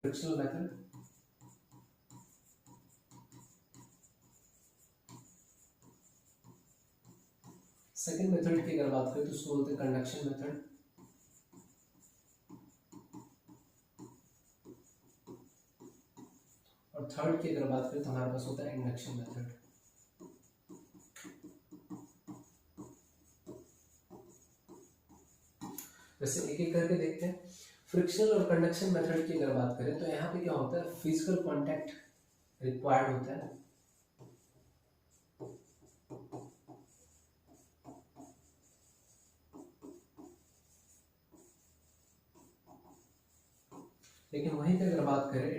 Frictional method, second method की अगर बात करें तो उसको बोलते हैं कंडक्शन मेथड, और थर्ड की अगर बात करें तो हमारे पास होता है इंडक्शन मेथड। वैसे एक एक करके देखते हैं। फ्रिक्शनल और कंडक्शन मेथड की अगर बात करें तो यहाँ पे क्या होता है, फिजिकल कांटेक्ट रिक्वायर्ड होता है। लेकिन वहीं पे अगर बात करें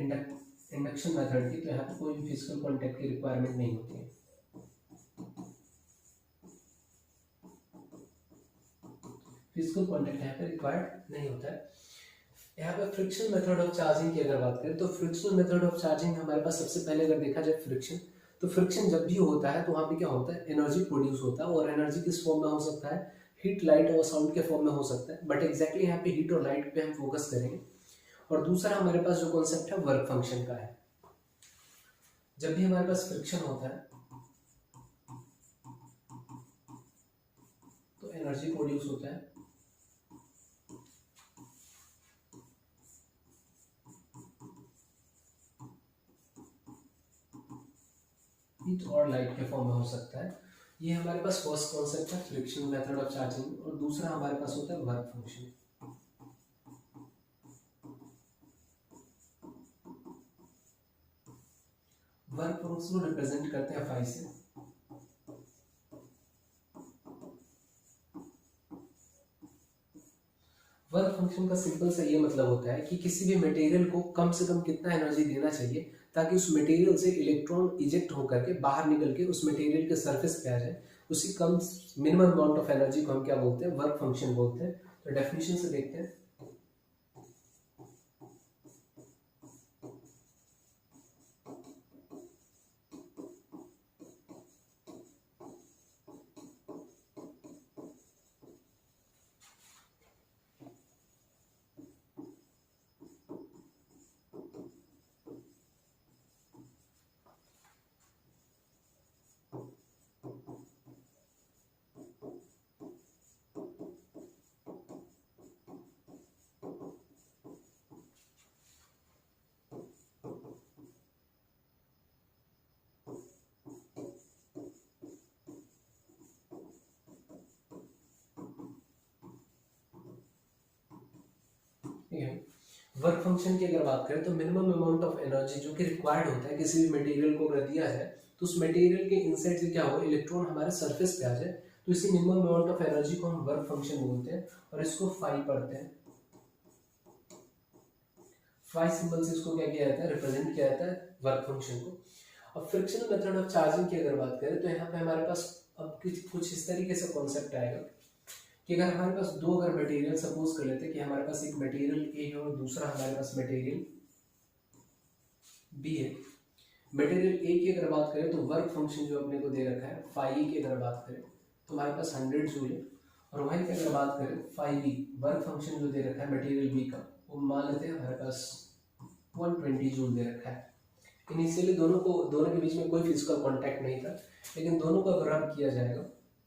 इंडक्शन मेथड की तो यहाँ पे कोई भी फिजिकल कांटेक्ट की रिक्वायरमेंट नहीं होती है। फिजिकल कांटेक्ट यहाँ पे रिक्वायर्ड नहीं होता है। यहाँ पे फ्रिक्शनल मेथड ऑफ चार्जिंग की अगर बात करें तो फ्रिक्शनल मेथड ऑफ चार्जिंग हमारे पास सबसे पहले अगर देखा जाए फ्रिक्शन, तो फ्रिक्शन जब भी होता है तो वहाँ पे क्या होता है, एनर्जी प्रोड्यूस होता है, और एनर्जी किस फॉर्म में हो सकता है, हीट, लाइट और साउंड के फॉर्म में हो सकता है। बट एग्जैक्टली यहाँ पे हीट और लाइट पे हम फोकस करेंगे। और दूसरा हमारे पास जो कॉन्सेप्ट है वर्क फंक्शन का है। जब भी हमारे पास फ्रिक्शन होता है तो एनर्जी प्रोड्यूस होता है, हीट और लाइट के फॉर्म में हो सकता है। ये हमारे पास फर्स्ट कॉन्सेप्ट है फ्रिक्शन मेथड ऑफ चार्जिंग। और दूसरा हमारे पास होता है वर्क फंक्शन। वर्क फंक्शन को रिप्रेजेंट करते हैं फाई से। वर्क फंक्शन का सिंपल सा ये मतलब होता है कि किसी भी मटेरियल को कम से कम कितना एनर्जी देना चाहिए ताकि उस मटेरियल से इलेक्ट्रॉन इजेक्ट होकर के बाहर निकल के उस मटेरियल के सरफेस पे आ जाए। उसी कम मिनिमम अमाउंट ऑफ एनर्जी को हम क्या बोलते हैं, वर्क फंक्शन बोलते हैं। तो डेफिनेशन से देखते हैं। वर्क फंक्शन की अगर बात करें तो मिनिमम अमाउंट ऑफ एनर्जी जो कि रिक्वायर्ड होता है किसी भी मटेरियल को अगर दिया जाए तो उस मटेरियल के इनसाइड से क्या हो, इलेक्ट्रॉन हमारे सरफेस पे आ जाए। तो इसी मिनिमम अमाउंट ऑफ एनर्जी को हम वर्क फंक्शन बोलते हैं और इसको फाई पढ़ते हैं। फाई सिंबल से इसको क्या किया जाता है, रिप्रेजेंट किया जाता है वर्क फंक्शन को। और फ्रिक्शनल मेथड ऑफ चार्जिंग की अगर बात करें तो यहाँ पे हमारे पास अब कुछ इस तरीके से कॉन्सेप्ट आएगा कि अगर हमारे पास दो अगर मटेरियल सपोज कर लेते हैं कि हमारे पास एक मटेरियल ए है और दूसरा हमारे पास मटेरियल बी है। मटेरियल ए की अगर बात करें तो वर्क फंक्शन जो अपने को दे रखा है फाई की अगर बात करें तो हमारे पास 100 जूल है। और वहीं पे अगर बात करें फाई बी, वर्क फंक्शन जो दे रखा है मटेरियल बी का, वो मान लेते हैं हमारे पास 120 जूल दे रखा है। इनिशियली दोनों के बीच में कोई फिजिकल कांटेक्ट नहीं था, लेकिन दोनों को अगर रब किया जाएगा,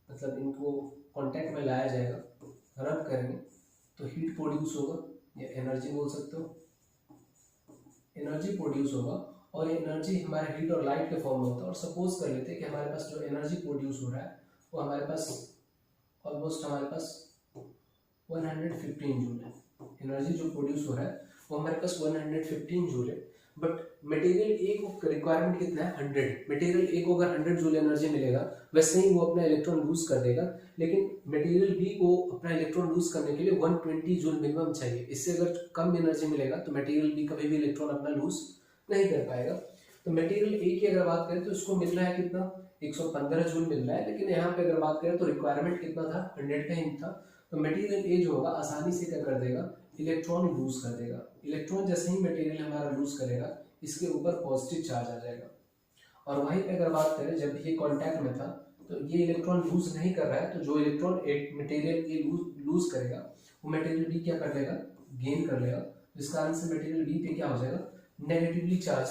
मतलब इनको कांटेक्ट में लाया जाएगा, रब करेंगे तो हीट प्रोड्यूस होगा या एनर्जी बोल सकते हो, एनर्जी प्रोड्यूस होगा। और ये एनर्जी हमारे हीट और लाइट के फॉर्म में होता है। और सपोज कर लेते हैं कि हमारे पास जो एनर्जी प्रोड्यूस हो रहा है वो हमारे पास ऑलमोस्ट हमारे पास 115 जूल है। एनर्जी जो प्रोड्यूस हो रहा है वो हमारे पास 115 जूल है। बट मटेरियल ए को रिक्वायरमेंट कितना है, 100। मटेरियल ए को अगर 100 जूल एनर्जी मिलेगा वैसे ही वो अपना इलेक्ट्रॉन लूज कर देगा। लेकिन मटेरियल बी को अपना इलेक्ट्रॉन लूज करने के लिए 120 जूल मिनिमम चाहिए। इससे अगर कम एनर्जी मिलेगा तो मटेरियल बी कभी भी इलेक्ट्रॉन अपना लूज नहीं कर पाएगा। तो मटेरियल ए की अगर बात करें तो इसको मिल रहा है कितना, 115 जूल मिल रहा है। लेकिन यहाँ पे अगर बात करें तो रिक्वायरमेंट कितना था, 100 का ही था। तो मटेरियल ए जो होगा आसानी से क्या कर देगा, इलेक्ट्रॉन लूज कर देगा। इलेक्ट्रॉन जैसे ही मटेरियल हमारा लूज करेगा इसके ऊपर पॉजिटिव चार्ज आ जाएगा। और वहीं पे अगर बात करें जब ये कांटेक्ट में था तो ये इलेक्ट्रॉन लूज नहीं कर रहा है, तो जो इलेक्ट्रॉन मटेरियल ए लूज करेगा वो मटेरियल बी क्या कर लेगा, गेन कर लेगा। जिस कारण से मटेरियल बी पे क्या हो जाएगा, नेगेटिवली चार्ज,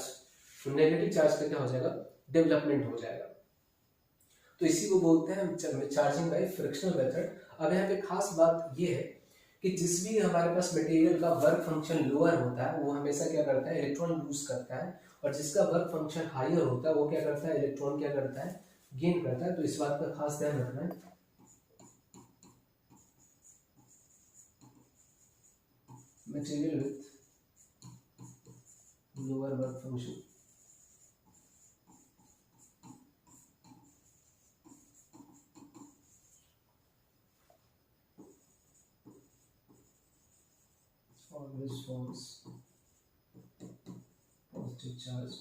तो नेगेटिव चार्ज का क्या हो जाएगा, डेवलपमेंट हो जाएगा। तो इसी को बोलते हैं चार्जिंग बाय फ्रिक्शनल मेथड। अब यहाँ पे खास बात ये है कि जिस भी हमारे पास मटेरियल का वर्क फंक्शन लोअर होता है वो हमेशा क्या करता है, इलेक्ट्रॉन लूज करता है, और जिसका वर्क फंक्शन हायर होता है वो क्या करता है, इलेक्ट्रॉन क्या करता है, गेन करता है। तो इस बात का खास ध्यान रखना है। Material with lower work function always forms positive charge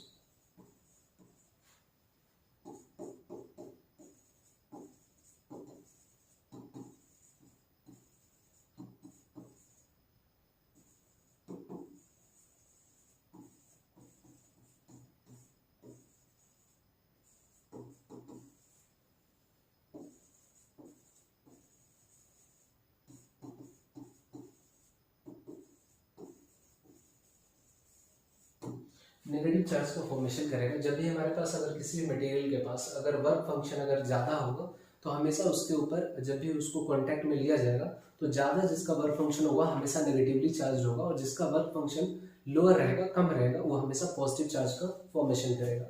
negative charge का फॉर्मेशन करेगा। जब भी हमारे पास अगर किसी भी मटेरियल के पास अगर वर्क फंक्शन अगर ज़्यादा होगा तो हमेशा उसके ऊपर जब भी उसको कांटेक्ट में लिया जाएगा तो ज़्यादा जिसका वर्क फंक्शन होगा हमेशा नेगेटिवली चार्ज होगा, और जिसका वर्क फंक्शन लोअर रहेगा, कम रहेगा, वो हमेशा पॉजिटिव चार्ज का फॉर्मेशन करेगा।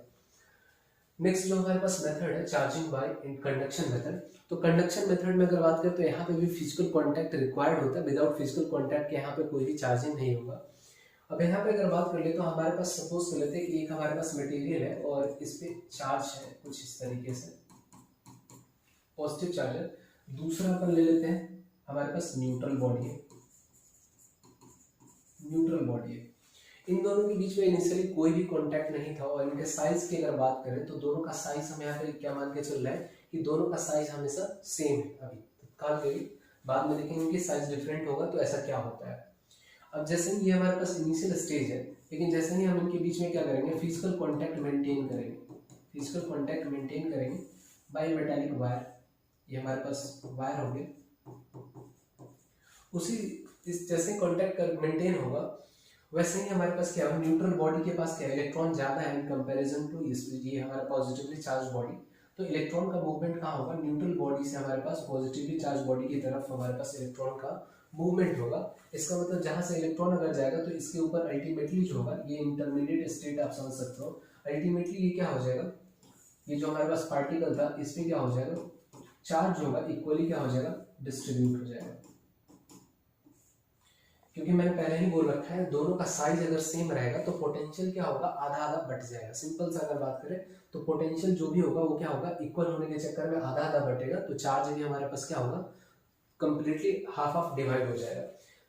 नेक्स्ट जो हमारे पास मेथड है चार्जिंग बाय कंडक्शन मेथड। तो कंडक्शन मेथड में अगर बात करें तो यहाँ पे भी फिजिकल कांटेक्ट रिक्वायर्ड होता है। विदाउट फिजिकल कांटेक्ट के यहाँ पे कोई भी चार्जिंग नहीं होगा। अब यहाँ पे अगर बात कर ले तो हमारे पास सपोज कर लेते हैं कि एक हमारे पास मटेरियल है और इस पे चार्ज है कुछ इस तरीके से, पॉजिटिव चार्ज है। दूसरा अपन ले लेते हैं हमारे पास न्यूट्रल बॉडी है, न्यूट्रल बॉडी है। इन दोनों के बीच में इनिशियली कोई भी कांटेक्ट नहीं था, और इनके साइज की अगर बात करें तो दोनों का साइज हम यहाँ पे क्या मान के चल रहा है कि दोनों का साइज हमेशा सेम है। अभी तत्काल के लिए, बाद में देखेंगे कि साइज डिफरेंट होगा तो ऐसा क्या होता है। अब जैसे ही ये हमारे पास इनिशियल स्टेज है, लेकिन जैसे ही हम इनके बीच में क्या करेंगे, फिजिकल कांटेक्ट मेंटेन करेंगे, फिजिकल कांटेक्ट मेंटेन करेंगे बाय मेटालिक वायर। ये हमारे पास वायर हो गया। उसी इस जैसे कांटेक्ट मेंटेन होगा वैसे ही हमारे पास क्या है, न्यूट्रल बॉडी के पास क्या है, इलेक्ट्रॉन ज्यादा है इन कंपैरिजन टू ये हमारा पॉजिटिवली चार्ज बॉडी। तो इलेक्ट्रॉन का मूवमेंट कहाँ होगा, न्यूट्रल बॉडी से हमारे पास पॉजिटिवली चार्ज बॉडी की तरफ हमारे पास इलेक्ट्रॉन का मूवमेंट होगा। इसका मतलब जहां से इलेक्ट्रॉन अगर जाएगा तो इसके ऊपर अल्टीमेटली जो होगा, ये इंटरमीडिएट स्टेट आप समझ सकते हो, अल्टीमेटली ये क्या हो जाएगा, ये जो हमारे पास पार्टिकल था इसमें क्या हो जाएगा, चार्ज होगा इक्वली क्या हो जाएगा, डिस्ट्रीब्यूट हो जाएगा। क्योंकि मैंने पहले ही बोल रखा है दोनों का साइज अगर सेम रहेगा तो पोटेंशियल क्या होगा, आधा आधा बट जाएगा। सिंपल सा अगर बात करें तो पोटेंशियल जो भी होगा वो क्या होगा, इक्वल होने के चक्कर में आधा आधा बटेगा, तो चार्ज भी हमारे पास क्या होगा, कंप्लीटली हाफ हाफ डिवाइड हो जाएगा।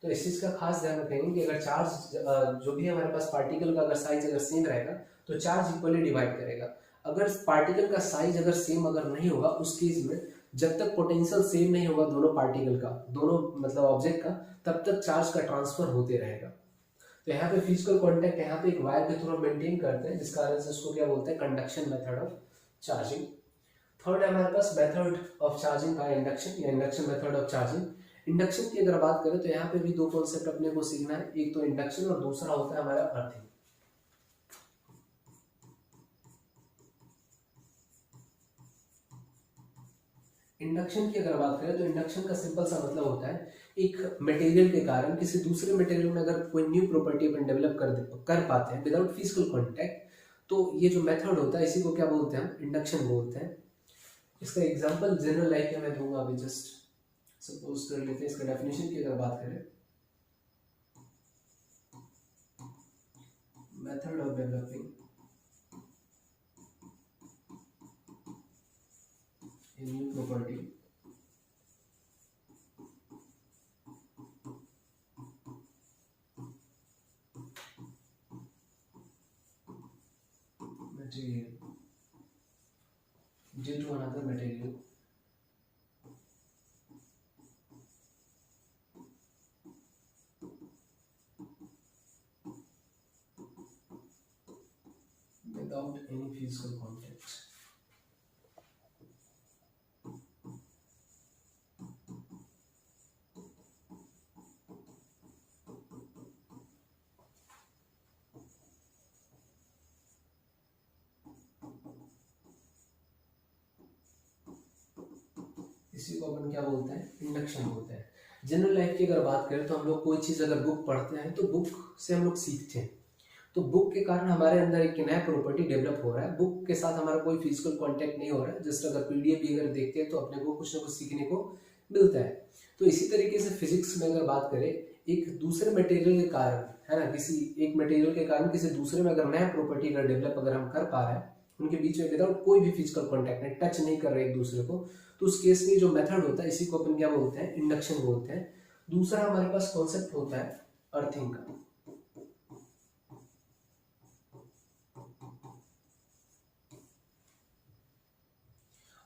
तो इस चीज का खास ध्यान रखेंगे कि अगर चार्ज जो भी हमारे पास पार्टिकल का अगर साइज अगर सेम रहेगा तो चार्ज इक्वली डिवाइड करेगा। अगर पार्टिकल का साइज अगर सेम अगर नहीं होगा उस केस में जब तक पोटेंशियल सेम नहीं होगा दोनों पार्टिकल का, दोनों मतलब ऑब्जेक्ट का, तब तक चार्ज का ट्रांसफर होते रहेगा। तो यहाँ पे फिजिकल कांटेक्ट यहाँ पे एक वायर के थ्रू मेंटेन करते हैं, जिस कारण से उसको क्या बोलते हैं, conduction method of charging. Third है हमारे पास method of charging by induction या induction method of charging. Induction की अगर बात करें तो यहाँ पे भी दो कॉन्सेप्ट अपने को सीखना है, एक तो इंडक्शन और दूसरा होता है हमारा अर्थिंग। इंडक्शन की अगर बात करें तो इंडक्शन का सिंपल सा मतलब होता है एक मटेरियल के कारण किसी दूसरे मटेरियल में अगर कोई न्यू प्रॉपर्टी अपन डेवलप कर पाते हैं विदाउट फिजिकल कांटेक्ट, तो ये जो मेथड होता है इसी को क्या बोलते हैं, इंडक्शन बोलते हैं। इसका एग्जांपल जनरल लाइफ में मैं दूंगा अभी, जस्ट सपोज कर लेते हैं। इसका डेफिनेशन की अगर बात करें, method of developing a new property material due to another material without any physical contact. इसी को अपन क्या बोलते हैं, इंडक्शन बोलते हैं। जनरल लाइफ की अगर बात करें तो हम लोग कोई चीज़ अगर बुक पढ़ते हैं तो बुक से हम लोग सीखते हैं, तो बुक के कारण हमारे अंदर एक नया प्रॉपर्टी डेवलप हो रहा है। बुक के साथ हमारा कोई फिजिकल कांटेक्ट नहीं हो रहा है, जस्ट अगर पीडीएफ भी अगर देखते हैं तो अपने को कुछ ना कुछ सीखने को मिलता है। तो इसी तरीके से फिजिक्स में अगर बात करें, एक दूसरे मटेरियल के कारण, है ना, किसी एक मटेरियल के कारण किसी दूसरे में अगर नया प्रॉपर्टी अगर डेवलप अगर हम कर पा रहे हैं, उनके बीच में विदाउट कोई भी फिजिकल कॉन्टैक्ट नहीं, टच नहीं कर रहे एक दूसरे को, तो उस केस में जो मेथड होता है इसी को अपन क्या बोलते हैं, इंडक्शन बोलते हैं। दूसरा हमारे पास कॉन्सेप्ट होता है अर्थिंग का।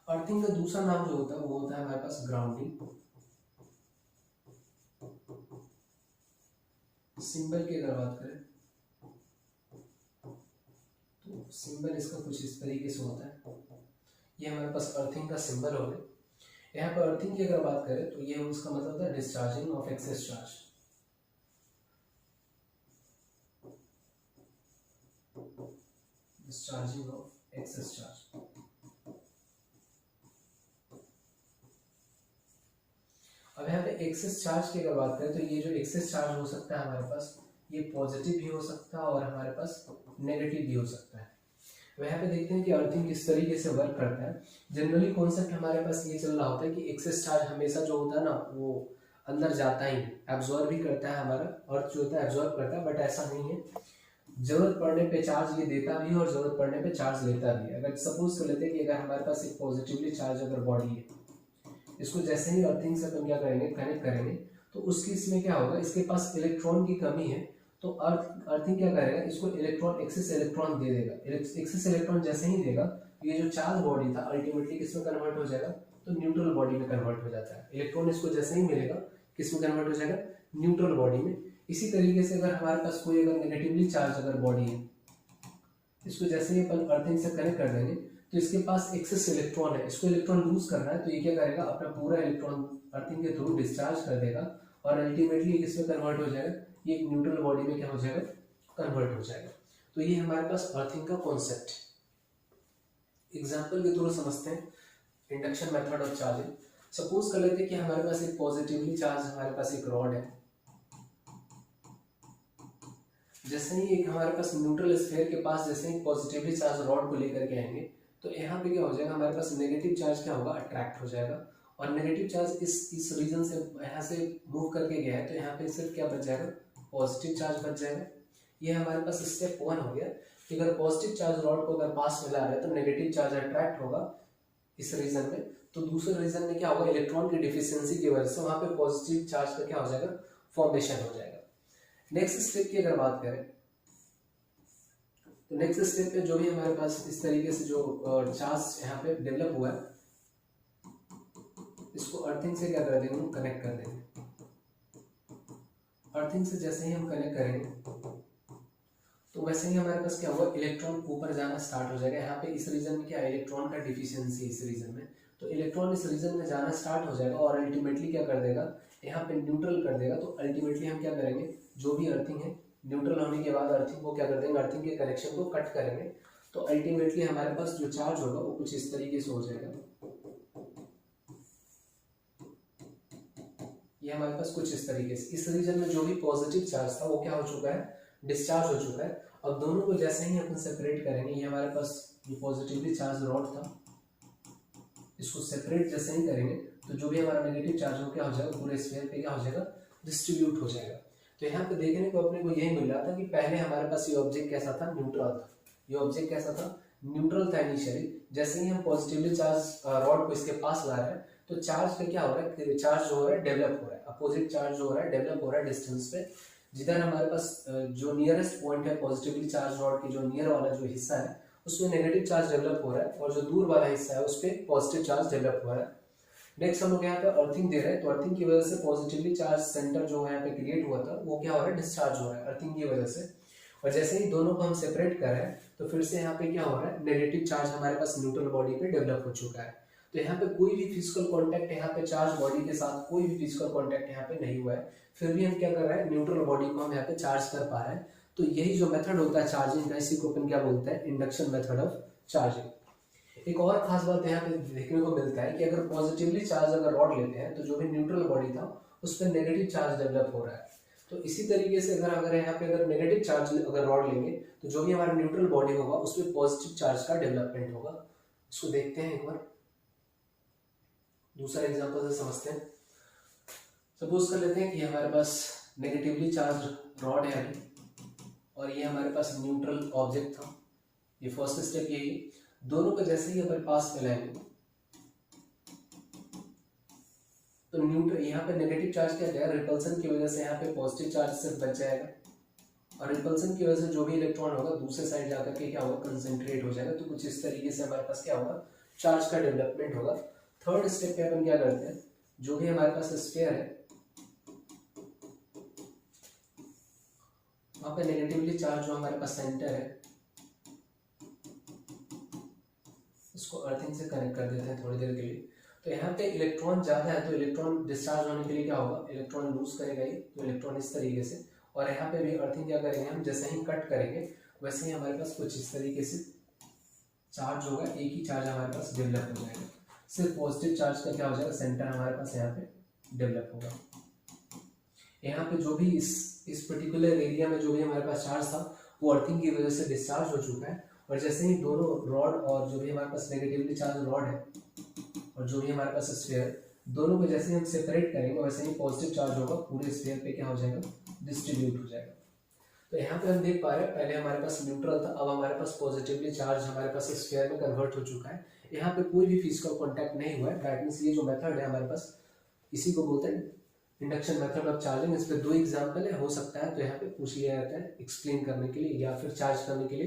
अर्थिंग का दूसरा नाम जो होता है वो होता है हमारे पास ग्राउंडिंग। सिंबल की अगर बात करें तो सिंबल इसका कुछ इस तरीके से होता है। ये हमारे पास अर्थिंग का सिंबल हो गया। यहाँ पर अर्थिंग की अगर बात करें तो ये उसका मतलब होता है discharging of excess charge. Discharging of excess charge. अब यहाँ पे एक्सेस चार्ज की अगर बात करें तो ये जो एक्सेस चार्ज हो सकता है हमारे पास, ये पॉजिटिव भी हो सकता है और हमारे पास नेगेटिव भी हो सकता है। वहाँ पे देखते हैं कि अर्थिंग किस तरीके से वर्क करता है। जनरली कॉन्सेप्ट हमारे पास ये चल रहा होता है कि एक्सेस चार्ज हमेशा जो होता है ना वो अंदर जाता ही, एब्जॉर्ब भी करता है, हमारा अर्थ जो होता है एब्जॉर्ब करता है, बट ऐसा नहीं है। जरूरत पड़ने पे चार्ज ये देता भी है और जरूरत पड़ने पे चार्ज लेता भी है। अगर सपोज कर लेते हैं कि अगर हमारे पास एक पॉजिटिवली चार्ज अगर बॉडी है, इसको जैसे ही अर्थिंग से अपन क्या करेंगे, कनेक्ट करेंगे, तो उसकी इसमें क्या होगा, इसके पास इलेक्ट्रॉन की कमी है, तो अर्थिंग क्या करेगा, इसको इलेक्ट्रॉन एक्सेस इलेक्ट्रॉन दे देगा। एक्सेस इलेक्ट्रॉन जैसे ही देगा ये जो चार्ज बॉडी था अल्टीमेटली किसमें कन्वर्ट हो जाएगा, तो न्यूट्रल बॉडी में कन्वर्ट हो जाता है। इलेक्ट्रॉन इसको जैसे ही मिलेगा किसमें कन्वर्ट हो जाएगा, न्यूट्रल बॉडी में। इसी तरीके से अगर हमारे पास कोई अगर नेगेटिवली चार्ज अगर बॉडी है, इसको जैसे ही अपन अर्थिंग से कनेक्ट कर देंगे तो इसके पास एक्सेस इलेक्ट्रॉन है, इसको इलेक्ट्रॉन लूज करना है, तो ये क्या करेगा, अपना पूरा इलेक्ट्रॉन अर्थिंग के थ्रू डिस्चार्ज कर देगा और अल्टीमेटली किसमें कन्वर्ट हो जाएगा, ये एक न्यूट्रल बॉडी में क्या हो जाएगा, कन्वर्ट हो जाएगा। तो ये हमारे पास अर्थिंग का कॉन्सेप्ट। एग्जाम्पल के थ्रू समझते हैं induction method of charging. Suppose कर लेते हैं कि हमारे पास एक पॉजिटिवली चार्ज हमारे पास एक रॉड है, जैसे ही एक हमारे पास न्यूट्रल स्फीयर के पास जैसे ही पॉजिटिवली चार्ज रॉड को लेकर के आएंगे, तो यहाँ पे क्या हो जाएगा, हमारे पास नेगेटिव चार्ज क्या होगा, अट्रैक्ट हो जाएगा। और नेगेटिव चार्ज इस रीजन से यहाँ से मूव करके गया है, तो यहाँ पे सिर्फ क्या बच जाएगा, पॉजिटिव चार्ज बच जाएगा। ये हमारे पास स्टेप 1 हो गया कि अगर पॉजिटिव चार्ज रॉड को अगर पास में ला रहे हैं तो नेगेटिव चार्ज अट्रैक्ट होगा इस रीजन में, तो दूसरे रीजन में क्या होगा, इलेक्ट्रॉन की डिफिशियंसी की वजह से वहाँ पे पॉजिटिव चार्ज का क्या हो जाएगा, फॉर्मेशन हो जाएगा। नेक्स्ट स्टेप की अगर बात करें तो नेक्स्ट स्टेप पे जो भी हमारे पास इस तरीके से जो चार्ज यहाँ पे डेवलप हुआ है, इसको अर्थिंग से क्या कर देंगे, हम कनेक्ट कर देंगे। अर्थिंग से जैसे ही हम कनेक्ट करेंगे तो वैसे ही हमारे पास क्या होगा, इलेक्ट्रॉन ऊपर जाना स्टार्ट हो जाएगा। यहाँ पे इस रीजन में क्या है, इलेक्ट्रॉन का डिफिशियंसी इस रीजन में, तो इलेक्ट्रॉन इस रीजन में जाना स्टार्ट हो जाएगा और अल्टीमेटली क्या कर देगा, यहाँ पे न्यूट्रल कर देगा। तो अल्टीमेटली हम क्या करेंगे, जो भी अर्थिंग है न्यूट्रल होने के बाद अर्थिंग को क्या कर देंगे, अर्थिंग के कनेक्शन को कट करेंगे, तो अल्टीमेटली हमारे पास जो चार्ज होगा वो कुछ इस तरीके से हो जाएगा। ये हमारे पास कुछ इस तरीके से, इस रीजन में जो भी पॉजिटिव चार्ज था वो क्या हो चुका है, डिस्चार्ज हो चुका है। अब दोनों को जैसे ही अपन सेपरेट करेंगे, ये हमारे पास जो पॉजिटिवली चार्ज रॉड था इसको सेपरेट जैसे ही करेंगे तो जो भी हमारा नेगेटिव चार्ज हो क्या हो जाएगा, पूरे स्फीयर पे क्या हो जाएगा, डिस्ट्रीब्यूट हो जाएगा। तो यहाँ पे देखने को अपने को यही मिल रहा था कि पहले हमारे पास ये ऑब्जेक्ट कैसा था, न्यूट्रल था। ये ऑब्जेक्ट कैसा था, न्यूट्रल था इनिशियली। जैसे ही हम पॉजिटिवली चार्ज रॉड को इसके पास ला रहे हैं तो चार्ज का क्या हो रहा है, चार्ज जो हो रहा है डेवलप हो रहा है, अपोजिट चार्ज जो हो रहा है डेवलप हो रहा है डिस्टेंस पे। जिधर हमारे पास जो नियरेस्ट पॉइंट है पॉजिटिवली चार्ज रॉड की जो नियर वाला जो हिस्सा है उसमें नेगेटिव चार्ज डेवलप हो रहा है और जो दूर वाला हिस्सा है उस पर पॉजिटिव चार्ज डेवलप हो रहा है। नेक्स्ट हम लोग यहाँ पे अर्थिंग दे रहे हैं, तो अर्थिंग की वजह से पॉजिटिवली चार्ज सेंटर जो यहाँ पे क्रिएट हुआ था वो क्या हो रहा है, डिस्चार्ज हो रहा है अर्थिंग की वजह से। और जैसे ही दोनों को हम सेपरेट कर रहे हैं तो फिर से यहाँ पे क्या हो रहा है, नेगेटिव चार्ज हमारे पास न्यूट्रल बॉडी पे डेवलप हो चुका है। तो यहाँ पे कोई भी फिजिकल कांटेक्ट यहाँ पे चार्ज बॉडी के साथ कोई भी फिजिकल कांटेक्ट यहाँ पे नहीं हुआ है, फिर भी हम क्या कर रहे हैं, न्यूट्रल बॉडी को हम यहाँ पे चार्ज कर पा रहे हैं। तो यही जो मेथड होता है चार्जिंग का, इसी को अपन क्या बोलते हैं, इंडक्शन मेथड ऑफ चार्जिंग। एक और खास बात यहाँ पे देखने को मिलता है कि अगर पॉजिटिवली चार्ज अगर रॉड लेते हैं तो जो भी न्यूट्रल बॉडी था उस पर नेगेटिव चार्ज डेवलप हो रहा है। तो इसी तरीके से अगर अगर यहाँ पे अगर नेगेटिव चार्ज अगर रॉड लेंगे तो जो भी हमारा न्यूट्रल बॉडी होगा उस पर पॉजिटिव चार्ज का डेवलपमेंट होगा। इसको देखते हैं एक बार, दूसरा एग्जांपल से समझते हैं। सपोज कर लेते हैं कि हमारे पास नेगेटिवली चार्ज रॉड है अभी और ये हमारे पास न्यूट्रल ऑब्जेक्ट था। ये फर्स्ट स्टेप यही है, दोनों को जैसे ही हमारे पास मिलाएंगे तो न्यूट्रल यहाँ पे नेगेटिव चार्ज क्या जाएगा, रिपल्सन की वजह से यहाँ पे पॉजिटिव चार्ज सिर्फ बच जाएगा और रिपल्सन की वजह से जो भी इलेक्ट्रॉन होगा दूसरे साइड जाकर के क्या होगा, कंसेंट्रेट हो जाएगा। तो कुछ इस तरीके से हमारे पास क्या होगा, चार्ज का डेवलपमेंट होगा। थर्ड स्टेप पे अपन क्या करते हैं, जो भी हमारे पास स्फीयर है वहां पे नेगेटिवली चार्ज जो हमारे पास सेंटर है इसको अर्थिंग से कनेक्ट कर देते हैं थोड़ी देर के लिए। तो यहाँ पे इलेक्ट्रॉन ज्यादा है तो इलेक्ट्रॉन डिस्चार्ज होने के लिए क्या होगा, इलेक्ट्रॉन लूज करेगा ही, तो इलेक्ट्रॉन इस तरीके से। और यहाँ पे भी अर्थिंग क्या करेंगे हम, जैसे ही कट करेंगे वैसे ही हमारे पास कुछ इस तरीके से चार्ज होगा, एक ही चार्ज हमारे पास डेवलप हो जाएगा। सिर्फ पॉजिटिव चार्ज का क्या हो जाएगा, सेंटर हमारे पास यहाँ पे डेवलप होगा। यहाँ पे जो भी इस पर्टिकुलर एरिया में जो भी हमारे पास चार्ज था वो अर्थिंग की वजह से डिस्चार्ज हो चुका है। और जैसे ही दोनों रॉड और जो भी हमारे पास नेगेटिवली चार्ज रॉड है और जो भी हमारे पास स्फीयर, दोनों को जैसे ही हम सेपरेट करेंगे वैसे ही पॉजिटिव चार्ज होगा पूरे स्फीयर पे क्या हो जाएगा, डिस्ट्रीब्यूट हो जाएगा। तो यहाँ पे हम देख पा रहे हैं पहले हमारे पास न्यूट्रल था, अब हमारे पास पॉजिटिवली चार्ज हमारे पास स्फीयर में कन्वर्ट हो चुका है। यहाँ पे कोई भी फिजिकल कॉन्टैक्ट नहीं हुआ है। दैट मीन्स ये जो मेथड है हमारे पास इसी को बोलते हैं इंडक्शन मेथड ऑफ चार्जिंग। इस पे दो एग्जाम्पल है, हो सकता है तो यहाँ पे पूछ लिया जाता है एक्सप्लेन करने के लिए या फिर चार्ज करने के लिए।